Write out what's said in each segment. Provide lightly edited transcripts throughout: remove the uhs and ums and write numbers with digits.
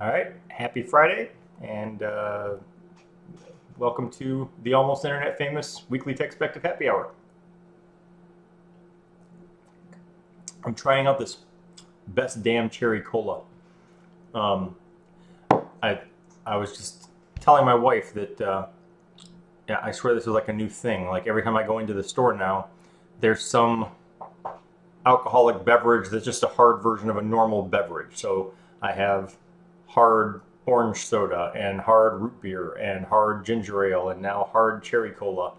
All right, happy Friday, and welcome to the almost internet famous weekly TechSpective happy hour. I'm trying out this best damn cherry cola. I was just telling my wife that yeah, I swear this is like a new thing. Like every time I go into the store now, there's some alcoholic beverage that's just a hard version of a normal beverage. So I have hard orange soda and hard root beer and hard ginger ale and now hard cherry cola,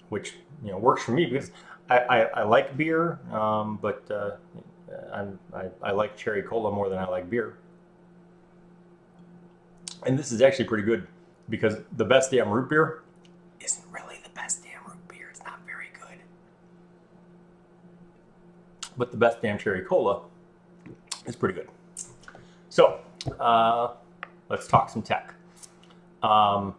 which works for me because I like beer, but I like cherry cola more than I like beer. And this is actually pretty good because the best damn root beer isn't really the best damn root beer. It's not very good. But the best damn cherry cola is pretty good. So, let's talk some tech. I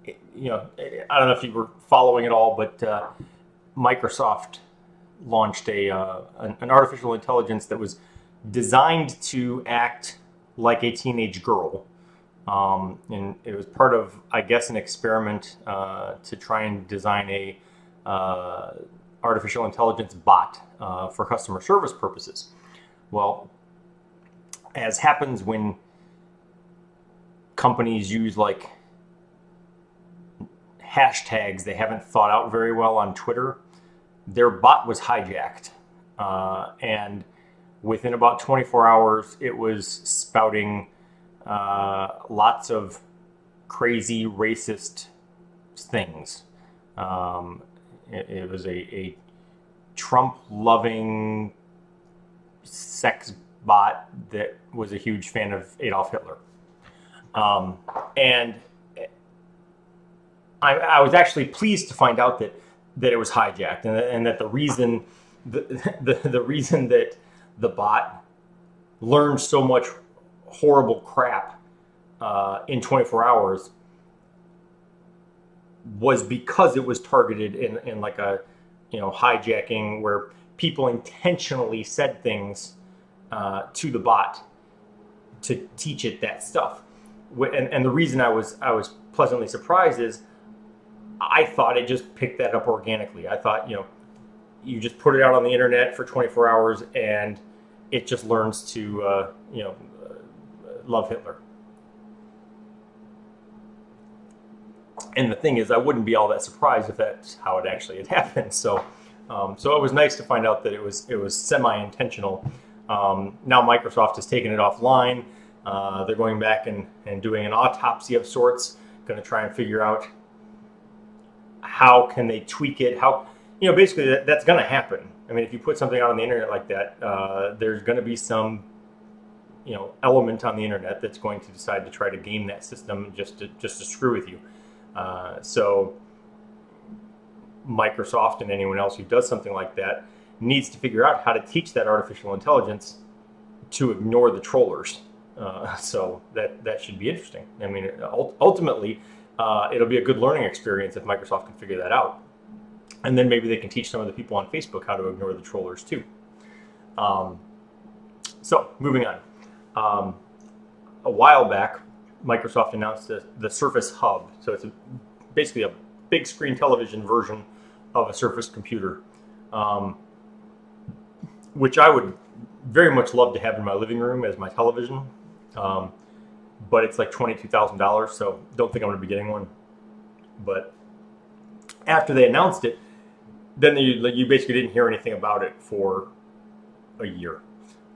don't know if you were following it all, but Microsoft launched an artificial intelligence that was designed to act like a teenage girl. And it was part of, I guess, an experiment to try and design a artificial intelligence bot for customer service purposes. Well, as happens when companies use like hashtags they haven't thought out very well on Twitter, their bot was hijacked. And within about 24 hours, it was spouting lots of crazy racist things. It was a Trump-loving sex bot that was a huge fan of Adolf Hitler. And I was actually pleased to find out that it was hijacked and that the reason the reason that the bot learned so much horrible crap in 24 hours was because it was targeted in like a hijacking where people intentionally said things to the bot to teach it that stuff. And the reason I was pleasantly surprised is I thought it just picked that up organically. I thought, you just put it out on the internet for 24 hours and it just learns to, love Hitler. And the thing is, I wouldn't be all that surprised if that's how it actually had happened. So it was nice to find out that it was semi-intentional. Now Microsoft has taken it offline. They're going back and doing an autopsy of sorts, going to try and figure out how can they tweak it. How, basically that's going to happen. I mean, if you put something out on the internet like that, there's going to be some, element on the internet that's going to decide to try to game that system just to screw with you. So Microsoft and anyone else who does something like that needs to figure out how to teach that artificial intelligence to ignore the trollers. So that should be interesting. I mean, ultimately, it'll be a good learning experience if Microsoft can figure that out. And then maybe they can teach some of the people on Facebook how to ignore the trollers too. So moving on. A while back, Microsoft announced the Surface Hub. So it's basically a big screen television version of a Surface computer, which I would very much love to have in my living room as my television. But it's like $22,000, so don't think I'm going to be getting one. But after they announced it, then you basically didn't hear anything about it for a year.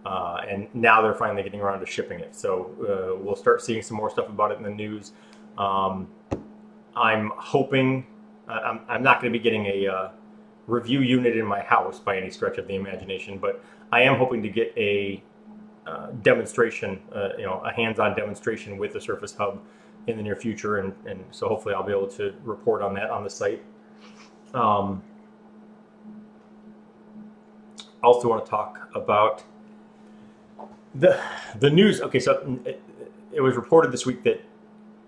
And now they're finally getting around to shipping it. So we'll start seeing some more stuff about it in the news. I'm hoping, I'm not going to be getting a review unit in my house by any stretch of the imagination, but I am hoping to get a demonstration, a hands-on demonstration with the Surface Hub in the near future, and so hopefully I'll be able to report on that on the site. Also want to talk about the news. Okay, so it was reported this week that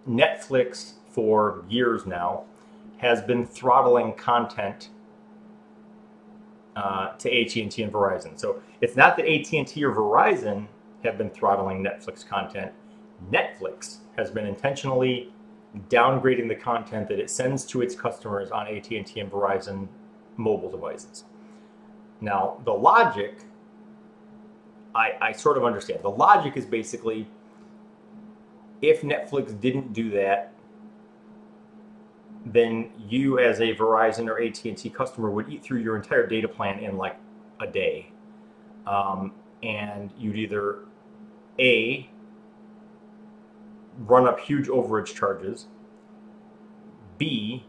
Netflix, for years now, has been throttling content to AT&T and Verizon. So it's not that AT&T or Verizon have been throttling Netflix content. Netflix has been intentionally downgrading the content that it sends to its customers on AT&T and Verizon mobile devices. Now, the logic, I sort of understand. The logic is basically, if Netflix didn't do that, then you as a Verizon or AT&T customer would eat through your entire data plan in like a day. And you'd either A, run up huge overage charges, B,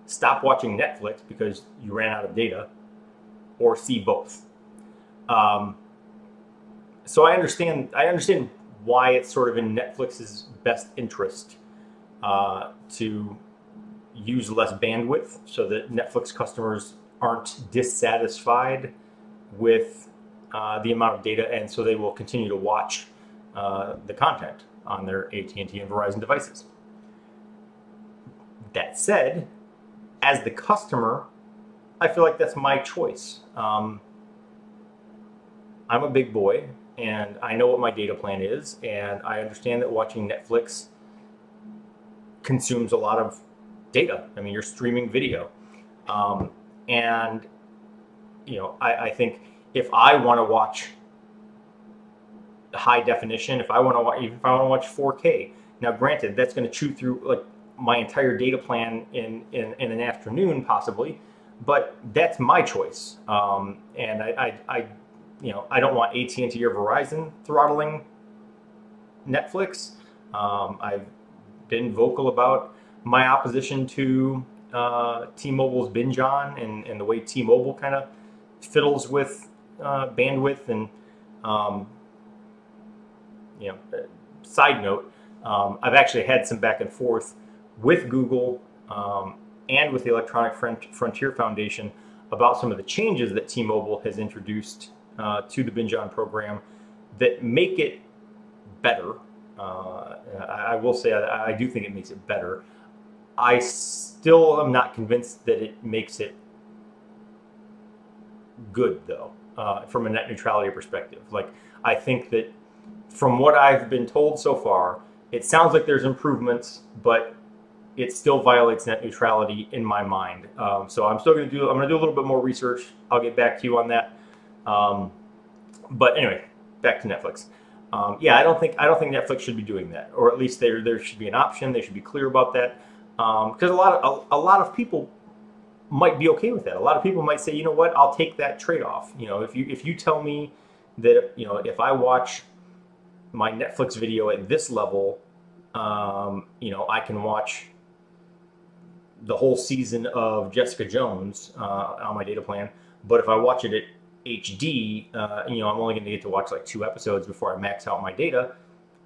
stop watching Netflix because you ran out of data, or C, both. So I understand why it's sort of in Netflix's best interest to use less bandwidth so that Netflix customers aren't dissatisfied with the amount of data, and so they will continue to watch the content on their AT&T and Verizon devices. That said, as the customer, I feel like that's my choice. I'm a big boy, and I know what my data plan is, and I understand that watching Netflix consumes a lot of data. I mean, you're streaming video. And, you know, I think if I want to watch high definition, if I want to watch 4K, now granted, that's going to chew through like my entire data plan in an afternoon possibly, but that's my choice. And I don't want AT&T or Verizon throttling Netflix. I've been vocal about my opposition to T-Mobile's binge on and the way T-Mobile kind of fiddles with bandwidth. And side note, I've actually had some back and forth with Google and with the Electronic Frontier Foundation about some of the changes that T-Mobile has introduced to the binge on program that make it better. I will say I do think it makes it better. I still am not convinced that it makes it good, though, from a net neutrality perspective. Like, I think that from what I've been told so far, it sounds like there's improvements, but it still violates net neutrality in my mind. So I'm going to do a little bit more research. I'll get back to you on that. But anyway, back to Netflix. Yeah, I don't think Netflix should be doing that, or at least there should be an option. They should be clear about that, because a lot of people might be okay with that. A lot of people might say, you know what, I'll take that trade-off. You know, if you tell me that, you know, if I watch my Netflix video at this level, you know, I can watch the whole season of Jessica Jones on my data plan, but if I watch it at HD, you know, I'm only going to get to watch like 2 episodes before I max out my data.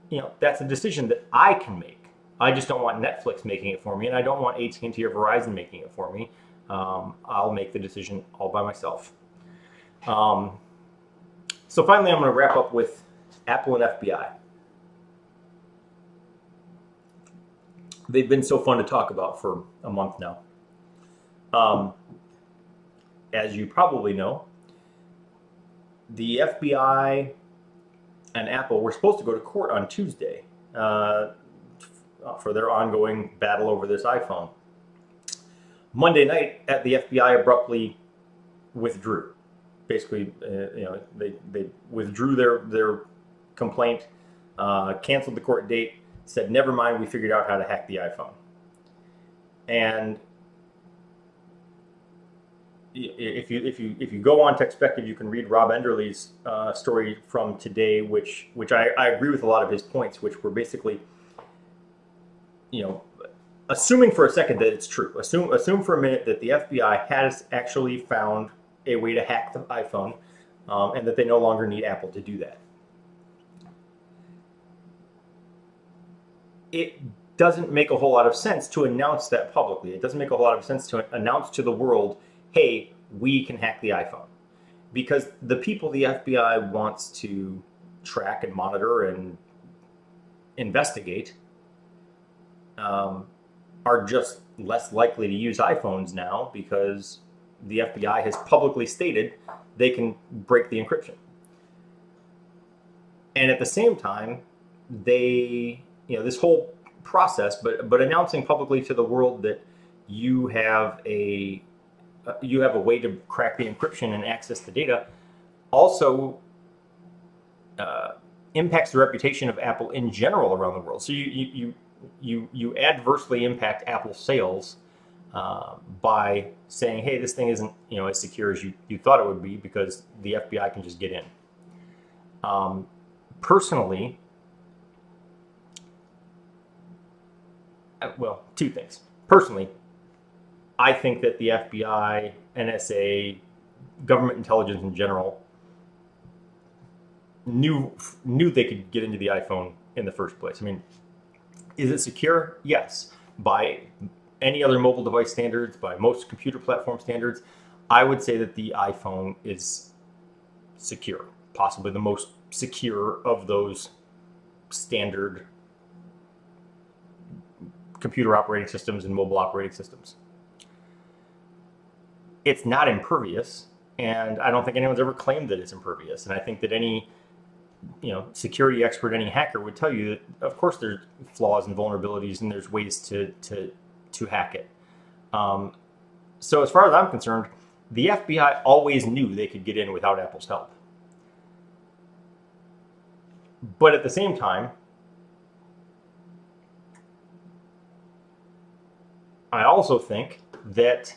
You know, that's a decision that I can make. I just don't want Netflix making it for me, and I don't want AT&T or Verizon making it for me. I'll make the decision all by myself. So finally, I'm going to wrap up with Apple and FBI. They've been so fun to talk about for a month now. As you probably know, the FBI and Apple were supposed to go to court on Tuesday for their ongoing battle over this iPhone. Monday night, the FBI abruptly withdrew. Basically, you know, they withdrew their complaint, canceled the court date, said, never mind, we figured out how to hack the iPhone. And if you go on TechSpective, you can read Rob Enderle's story from today, which I agree with a lot of his points, which were basically, you know, assuming for a second that it's true. Assume for a minute that the FBI has actually found a way to hack the iPhone, and that they no longer need Apple to do that. It doesn't make a whole lot of sense to announce that publicly. It doesn't make a whole lot of sense to announce to the world, hey, we can hack the iPhone. Because the people the FBI wants to track and monitor and investigate are just less likely to use iPhones now, because the FBI has publicly stated they can break the encryption. And at the same time, they, this whole process, but announcing publicly to the world that you have a way to crack the encryption and access the data, also impacts the reputation of Apple in general around the world. So you adversely impact Apple's sales by saying, hey, this thing isn't as secure as you thought it would be, because the FBI can just get in. Personally, well, two things. Personally, I think that the FBI, NSA, government intelligence in general knew they could get into the iPhone in the first place. I mean, is it secure? Yes. By any other mobile device standards, by most computer platform standards, I would say that the iPhone is secure, possibly the most secure of those standard computer operating systems and mobile operating systems. It's not impervious, and I don't think anyone's ever claimed that it's impervious. And I think that any security expert, any hacker would tell you that, of course, there's flaws and vulnerabilities, and there's ways to hack it. So as far as I'm concerned, the FBI always knew they could get in without Apple's help. But at the same time, I also think that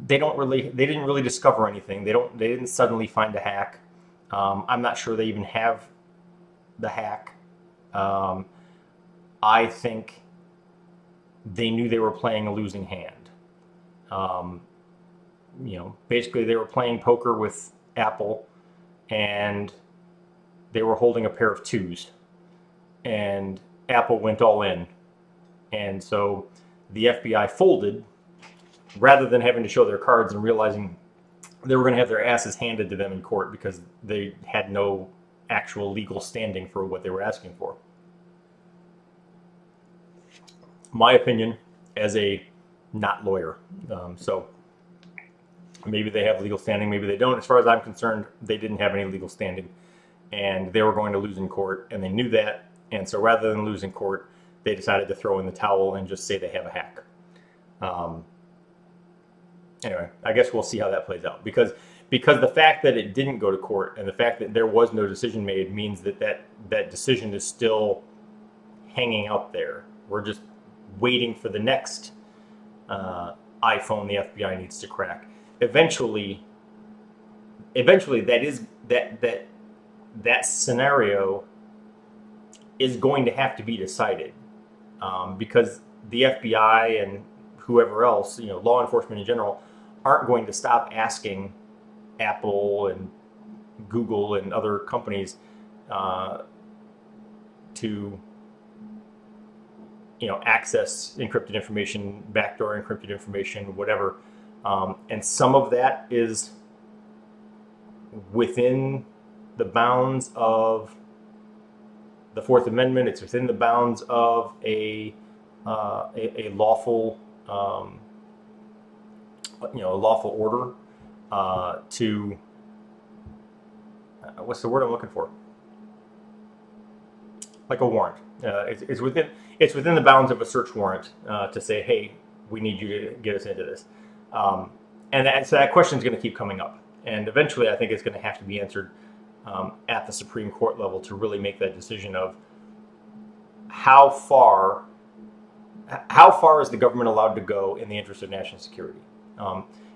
they didn't really discover anything. They didn't suddenly find a hack. I'm not sure they even have the hack. I think they knew they were playing a losing hand. Basically they were playing poker with Apple, and they were holding a pair of twos, and Apple went all in. And so the FBI folded, rather than having to show their cards and realizing they were going to have their asses handed to them in court because they had no actual legal standing for what they were asking for. My opinion as a not lawyer. So maybe they have legal standing, maybe they don't. As far as I'm concerned, they didn't have any legal standing, and they were going to lose in court, and they knew that. And so rather than lose in court, they decided to throw in the towel and just say they have a hack. Anyway, I guess we'll see how that plays out, because the fact that it didn't go to court and the fact that there was no decision made means that decision is still hanging out there. We're just waiting for the next iPhone the FBI needs to crack. Eventually that scenario is going to have to be decided, because the FBI and whoever else, law enforcement in general, aren't going to stop asking Apple and Google and other companies to access encrypted information, backdoor encrypted information, whatever. And some of that is within the bounds of the Fourth Amendment. It's within the bounds of a lawful, a lawful order to, what's the word I'm looking for? Like a warrant. It's within the bounds of a search warrant to say, hey, we need you to get us into this. And so that question is going to keep coming up. And eventually I think it's going to have to be answered at the Supreme Court level to really make that decision of how far is the government allowed to go in the interest of national security.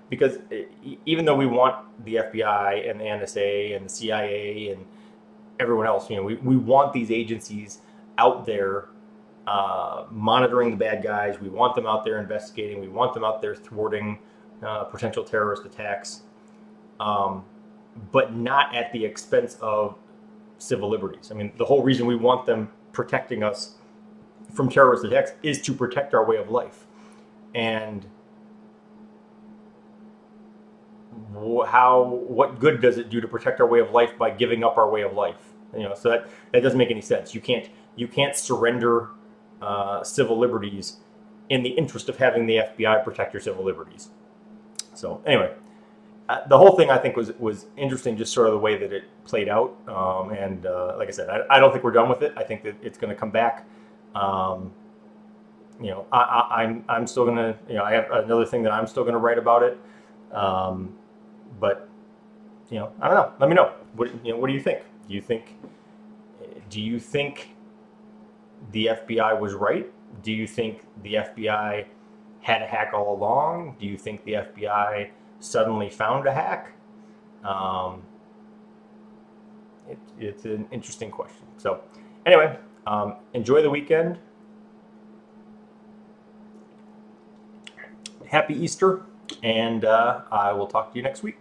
Because even though we want the FBI and the NSA and the CIA and everyone else, we want these agencies out there monitoring the bad guys. We want them out there investigating. We want them out there thwarting potential terrorist attacks, but not at the expense of civil liberties. I mean, the whole reason we want them protecting us from terrorist attacks is to protect our way of life. And what good does it do to protect our way of life by giving up our way of life? So that doesn't make any sense. You can't surrender civil liberties in the interest of having the FBI protect your civil liberties. So anyway, the whole thing I think was interesting, just sort of the way that it played out. And like I said, I don't think we're done with it. I think that it's going to come back. You know, I'm still going to, you know, I have another thing that I'm still going to write about it. But, you know, I don't know. Let me know. What do you think? Do you think the FBI was right? Do you think the FBI had a hack all along? Do you think the FBI suddenly found a hack? It's an interesting question. So anyway, enjoy the weekend. Happy Easter, and I will talk to you next week.